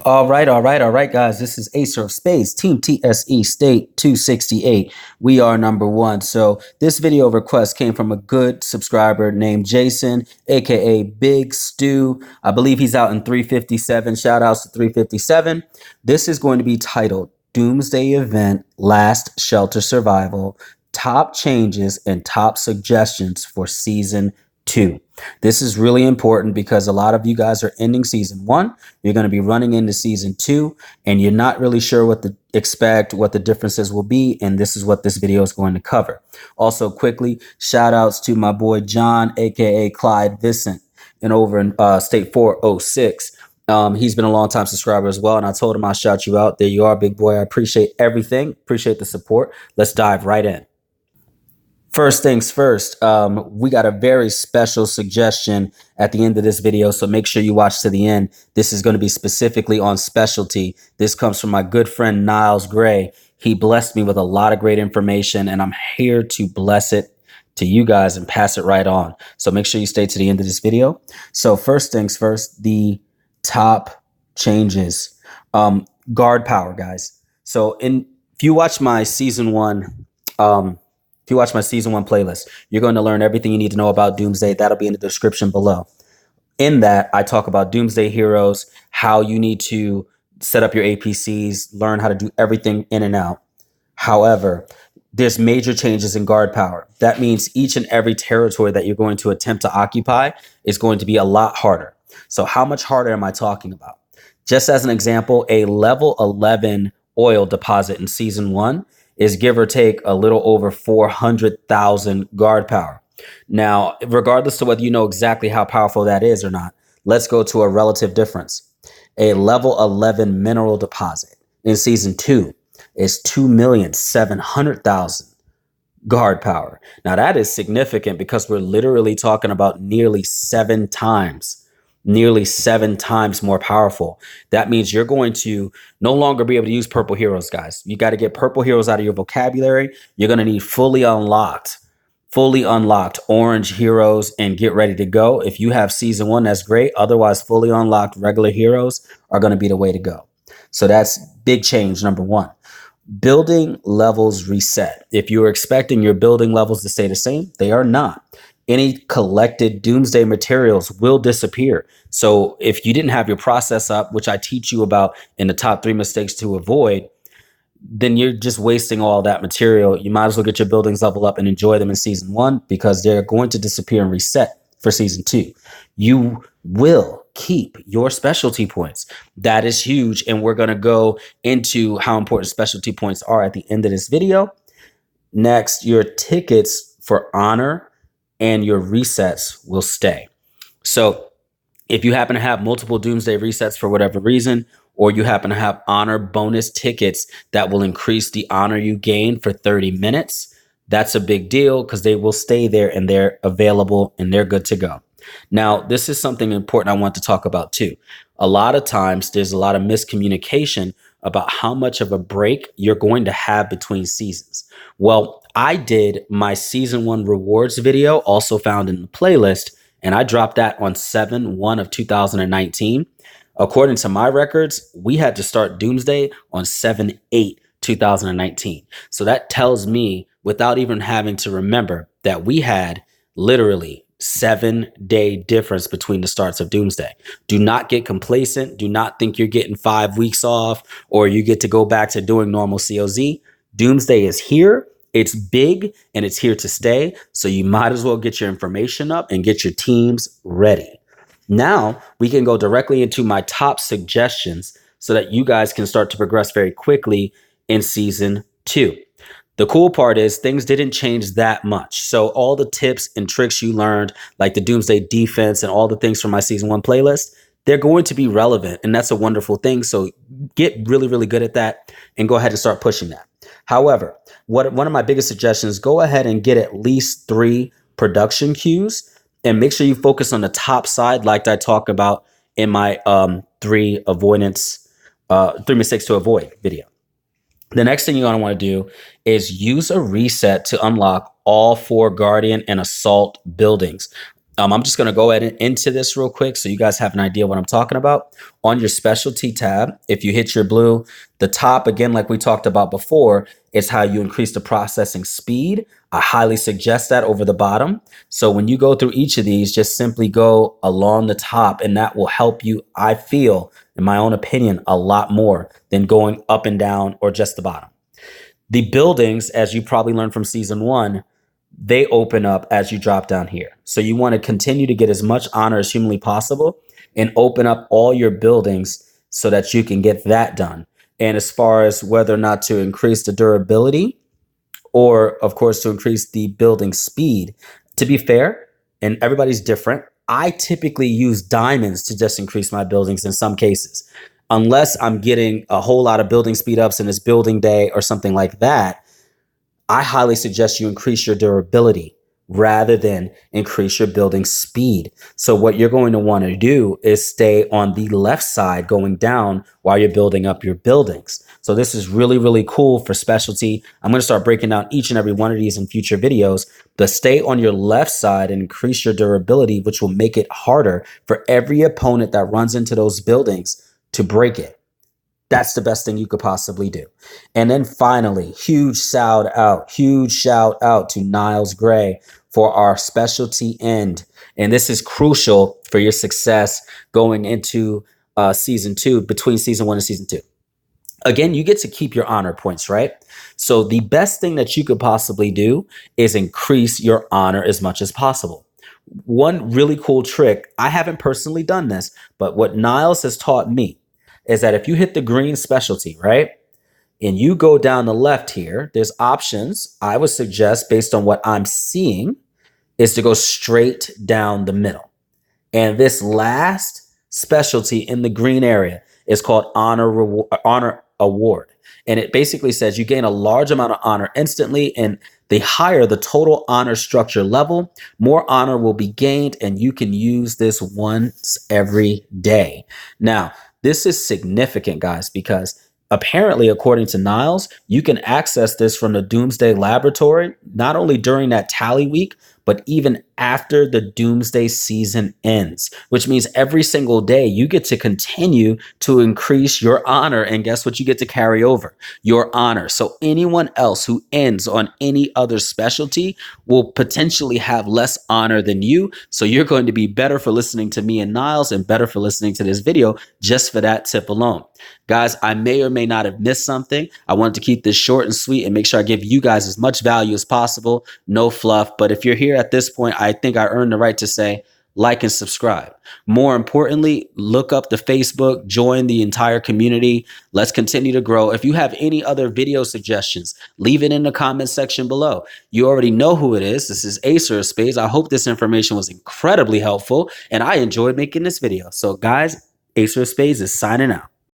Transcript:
All right, guys. This is Acer of Space, Team TSE State 268. We are number one. So this video request came from a good subscriber named Jason, aka Big Stu. I believe he's out in 357. Shout outs to 357. This is going to be titled Doomsday Event Last Shelter Survival, Top Changes and Top Suggestions for Season 2. This is really important because a lot of you guys are ending season 1. You're going to be running into season 2, and you're not really sure what to expect, what the differences will be, and this is what this video is going to cover. Also, quickly, shout outs to my boy John, aka Clyde Vincent, and over in State 406. He's been a long time subscriber as well, and I told him I'll shout you out. There you are, big boy. I appreciate everything. Appreciate the support. Let's dive right in. First things first, we got a very special suggestion at the end of this video, so make sure you watch to the end. This is going to be specifically on specialty. This comes from my good friend Niles Gray. He blessed me with a lot of great information, and I'm here to bless it to you guys and pass it right on. So make sure you stay to the end of this video. So first things first, the top changes. Guard power, guys. So if you watch my season 1, if you watch my season 1 playlist, you're going to learn everything you need to know about Doomsday. That'll be in the description below. In that, I talk about Doomsday heroes, how you need to set up your APCs, learn how to do everything in and out. However, there's major changes in guard power. That means each and every territory that you're going to attempt to occupy is going to be a lot harder. So how much harder am I talking about? Just as an example, a level 11 oil deposit in season 1 is give or take a little over 400,000 guard power. Now, regardless of whether you know exactly how powerful that is or not, let's go to a relative difference. A level 11 mineral deposit in season 2 is 2,700,000 guard power. Now, that is significant because we're literally talking about nearly 7 times more powerful. That means you're going to no longer be able to use purple heroes, guys. You got to get purple heroes out of your vocabulary. You're going to need fully unlocked orange heroes and get ready to go. If you have season 1, that's great. Otherwise, fully unlocked regular heroes are going to be the way to go. So that's big change, number 1. Building levels reset. If you're expecting your building levels to stay the same, they are not. Any collected Doomsday materials will disappear. So if you didn't have your process up, which I teach you about in the top 3 mistakes to avoid, then you're just wasting all that material. You might as well get your buildings level up and enjoy them in season 1 because they're going to disappear and reset for season 2. You will keep your specialty points. That is huge. And we're going to go into how important specialty points are at the end of this video. Next, your tickets for honor and your resets will stay. So if you happen to have multiple Doomsday resets for whatever reason, or you happen to have honor bonus tickets that will increase the honor you gain for 30 minutes, that's a big deal because they will stay there and they're available and they're good to go. Now, this is something important I want to talk about too. A lot of times there's a lot of miscommunication about how much of a break you're going to have between seasons. Well, I did my season 1 rewards video, also found in the playlist, and I dropped that on 7/1 of 2019. According to my records, we had to start Doomsday on 7/8 2019. So that tells me, without even having to remember, that we had literally 7-day difference between the starts of Doomsday. Do not get complacent. Do not think you're getting 5 weeks off or you get to go back to doing normal COZ. Doomsday is here. It's big and it's here to stay. So you might as well get your information up and get your teams ready. Now we can go directly into my top suggestions so that you guys can start to progress very quickly in season 2. The cool part is things didn't change that much. So all the tips and tricks you learned, like the Doomsday defense and all the things from my season 1 playlist, they're going to be relevant. And that's a wonderful thing. So get really, really good at that and go ahead and start pushing that. However, one of my biggest suggestions, go ahead and get at least 3 production queues and make sure you focus on the top side like I talk about in my 3 mistakes to avoid video. The next thing you're going to want to do is use a reset to unlock all 4 Guardian and Assault buildings. I'm just going to go ahead and into this real quick so you guys have an idea what I'm talking about. On your specialty tab, if you hit your blue, the top, again, like we talked about before, is how you increase the processing speed. I highly suggest that over the bottom. So when you go through each of these, just simply go along the top, and that will help you, I feel, in my own opinion, a lot more than going up and down or just the bottom. The buildings, as you probably learned from season one, they open up as you drop down here. So you want to continue to get as much honor as humanly possible and open up all your buildings so that you can get that done. And as far as whether or not to increase the durability or, of course, to increase the building speed, to be fair, and everybody's different, I typically use diamonds to just increase my buildings in some cases. Unless I'm getting a whole lot of building speed ups in this building day or something like that, I highly suggest you increase your durability rather than increase your building speed. So what you're going to want to do is stay on the left side going down while you're building up your buildings. So this is really, really cool for specialty. I'm going to start breaking down each and every one of these in future videos, but stay on your left side and increase your durability, which will make it harder for every opponent that runs into those buildings to break it. That's the best thing you could possibly do. And then finally, huge shout out to Niles Gray for our specialty end. And this is crucial for your success going into season two, between season one and season two. Again, you get to keep your honor points, right? So the best thing that you could possibly do is increase your honor as much as possible. One really cool trick, I haven't personally done this, but what Niles has taught me is that if you hit the green specialty, right, and you go down the left here, there's options. I would suggest, based on what I'm seeing, is to go straight down the middle. And this last specialty in the green area is called honor award. And it basically says you gain a large amount of honor instantly, and the higher the total honor structure level, more honor will be gained, and you can use this once every day. Now, this is significant, guys, because apparently, according to Niles, you can access this from the Doomsday laboratory, not only during that tally week, but even after the Doomsday season ends, which means every single day you get to continue to increase your honor. And guess what? You get to carry over your honor. So anyone else who ends on any other specialty will potentially have less honor than you. So you're going to be better for listening to me and Niles and better for listening to this video just for that tip alone. Guys, I may or may not have missed something. I wanted to keep this short and sweet and make sure I give you guys as much value as possible. No fluff. But if you're here at this point, I think I earned the right to say like and subscribe. More importantly, look up the Facebook, join the entire community. Let's continue to grow. If you have any other video suggestions, leave it in the comment section below. You already know who it is. This is Acer of Spades. I hope this information was incredibly helpful and I enjoyed making this video. So guys, Acer of Spades is signing out.